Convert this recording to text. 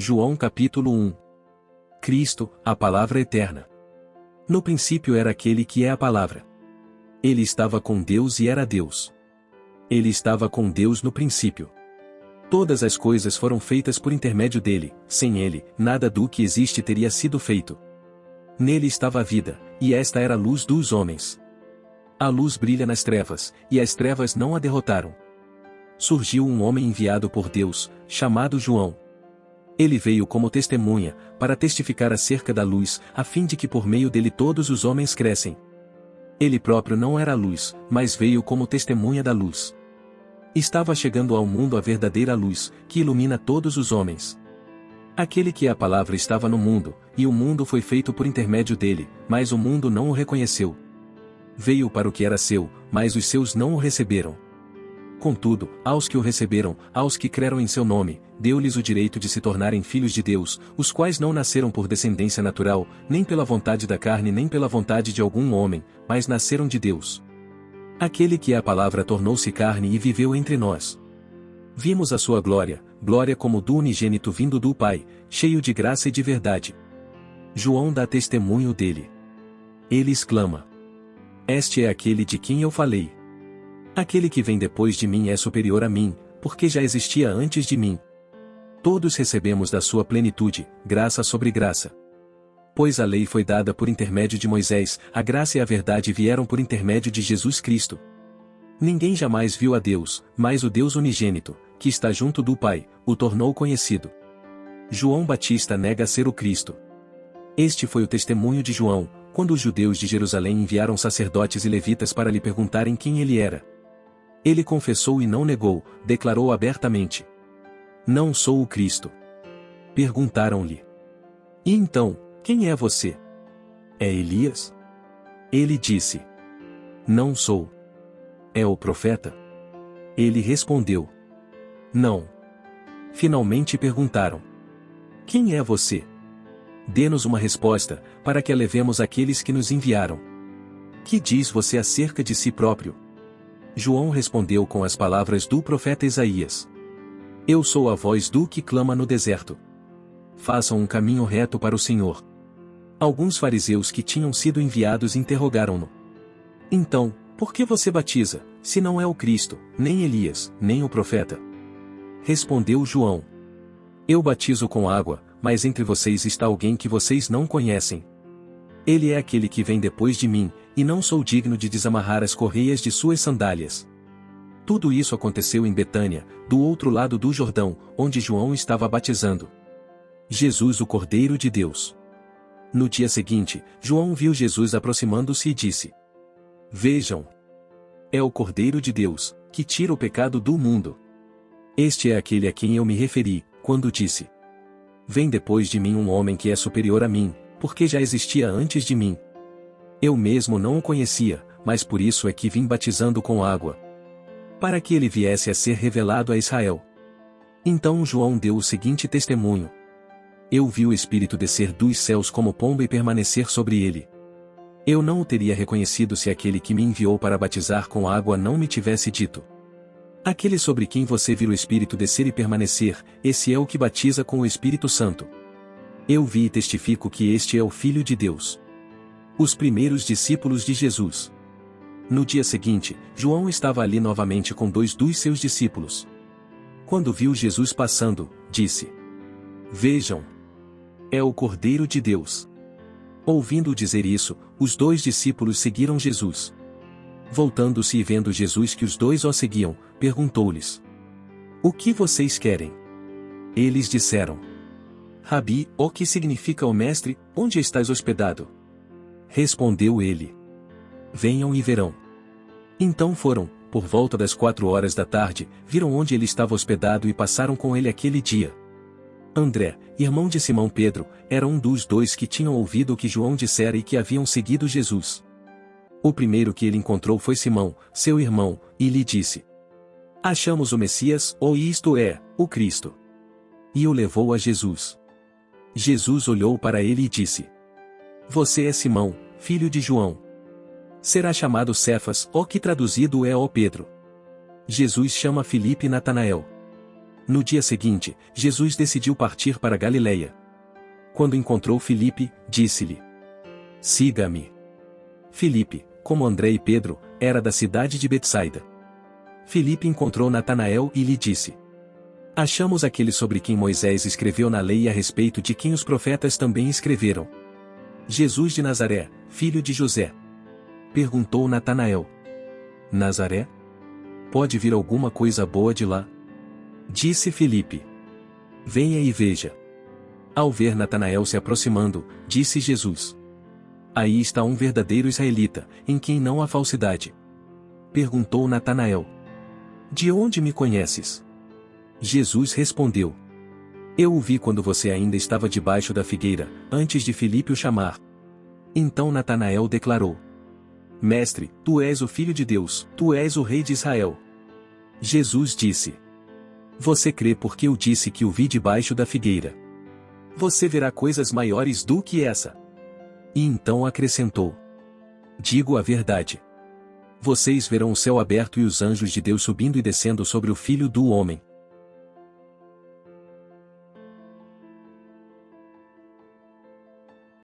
João capítulo 1. Cristo, a palavra eterna. No princípio era aquele que é a palavra. Ele estava com Deus e era Deus. Ele estava com Deus no princípio. Todas as coisas foram feitas por intermédio dele, sem ele, nada do que existe teria sido feito. Nele estava a vida, e esta era a luz dos homens. A luz brilha nas trevas, e as trevas não a derrotaram. Surgiu um homem enviado por Deus, chamado João. Ele veio como testemunha, para testificar acerca da luz, a fim de que por meio dele todos os homens crescem. Ele próprio não era a luz, mas veio como testemunha da luz. Estava chegando ao mundo a verdadeira luz, que ilumina todos os homens. Aquele que é a palavra estava no mundo, e o mundo foi feito por intermédio dele, mas o mundo não o reconheceu. Veio para o que era seu, mas os seus não o receberam. Contudo, aos que o receberam, aos que creram em seu nome, deu-lhes o direito de se tornarem filhos de Deus, os quais não nasceram por descendência natural, nem pela vontade da carne nem pela vontade de algum homem, mas nasceram de Deus. Aquele que é a palavra tornou-se carne e viveu entre nós. Vimos a sua glória, glória como do unigênito vindo do Pai, cheio de graça e de verdade. João dá testemunho dele. Ele exclama: Este é aquele de quem eu falei. Aquele que vem depois de mim é superior a mim, porque já existia antes de mim. Todos recebemos da sua plenitude, graça sobre graça. Pois a lei foi dada por intermédio de Moisés, a graça e a verdade vieram por intermédio de Jesus Cristo. Ninguém jamais viu a Deus, mas o Deus unigênito, que está junto do Pai, o tornou conhecido. João Batista nega ser o Cristo. Este foi o testemunho de João, quando os judeus de Jerusalém enviaram sacerdotes e levitas para lhe perguntarem quem ele era. Ele confessou e não negou, declarou abertamente: Não sou o Cristo. Perguntaram-lhe: E então, quem é você? É Elias? Ele disse: Não sou. É o profeta? Ele respondeu: Não. Finalmente perguntaram: Quem é você? Dê-nos uma resposta, para que a levemos àqueles que nos enviaram. Que diz você acerca de si próprio? João respondeu com as palavras do profeta Isaías: Eu sou a voz do que clama no deserto. Façam um caminho reto para o Senhor. Alguns fariseus que tinham sido enviados interrogaram-no: Então, por que você batiza, se não é o Cristo, nem Elias, nem o profeta? Respondeu João: Eu batizo com água, mas entre vocês está alguém que vocês não conhecem. Ele é aquele que vem depois de mim, e não sou digno de desamarrar as correias de suas sandálias. Tudo isso aconteceu em Betânia, do outro lado do Jordão, onde João estava batizando Jesus, o Cordeiro de Deus. No dia seguinte, João viu Jesus aproximando-se e disse: Vejam! É o Cordeiro de Deus, que tira o pecado do mundo. Este é aquele a quem eu me referi, quando disse: Vem depois de mim um homem que é superior a mim, porque já existia antes de mim. Eu mesmo não o conhecia, mas por isso é que vim batizando com água, para que ele viesse a ser revelado a Israel. Então João deu o seguinte testemunho: Eu vi o Espírito descer dos céus como pomba e permanecer sobre ele. Eu não o teria reconhecido se aquele que me enviou para batizar com água não me tivesse dito: Aquele sobre quem você viu o Espírito descer e permanecer, esse é o que batiza com o Espírito Santo. Eu vi e testifico que este é o Filho de Deus. Os primeiros discípulos de Jesus. No dia seguinte, João estava ali novamente com 2 dos seus discípulos. Quando viu Jesus passando, disse: Vejam! É o Cordeiro de Deus. Ouvindo dizer isso, os 2 discípulos seguiram Jesus. Voltando-se e vendo Jesus que os 2 o seguiam, perguntou-lhes: O que vocês querem? Eles disseram: Rabi, o que significa o mestre, onde estás hospedado? Respondeu ele: Venham e verão. Então foram, por volta das 4 da tarde, viram onde ele estava hospedado e passaram com ele aquele dia. André, irmão de Simão Pedro, era um dos 2 que tinham ouvido o que João dissera e que haviam seguido Jesus. O primeiro que ele encontrou foi Simão, seu irmão, e lhe disse: Achamos o Messias, ou isto é, o Cristo. E o levou a Jesus. Jesus olhou para ele e disse: Você é Simão, filho de João. Será chamado Cefas, o que traduzido é o Pedro. Jesus chama Filipe e Natanael. No dia seguinte, Jesus decidiu partir para Galiléia. Quando encontrou Filipe, disse-lhe: Siga-me. Filipe, como André e Pedro, era da cidade de Betsaida. Filipe encontrou Natanael e lhe disse: Achamos aquele sobre quem Moisés escreveu na lei e a respeito de quem os profetas também escreveram. Jesus de Nazaré, filho de José. Perguntou Natanael: Nazaré? Pode vir alguma coisa boa de lá? Disse Filipe: Venha e veja. Ao ver Natanael se aproximando, disse Jesus: Aí está um verdadeiro israelita, em quem não há falsidade. Perguntou Natanael: De onde me conheces? Jesus respondeu: Eu o vi quando você ainda estava debaixo da figueira, antes de Filipe o chamar. Então Natanael declarou: Mestre, tu és o Filho de Deus, tu és o Rei de Israel. Jesus disse: Você crê porque eu disse que o vi debaixo da figueira. Você verá coisas maiores do que essa. E então acrescentou: Digo a verdade. Vocês verão o céu aberto e os anjos de Deus subindo e descendo sobre o Filho do Homem.